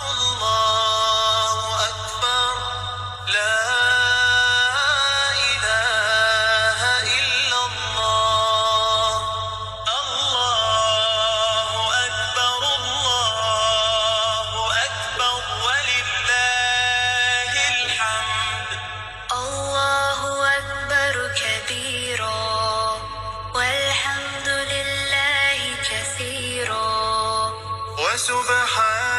الله أكبر. لا إله إلا الله. الله أكبر. الله أكبر ولله الحمد. الله أكبر كبيرا والحمد لله كثيرا وسبحان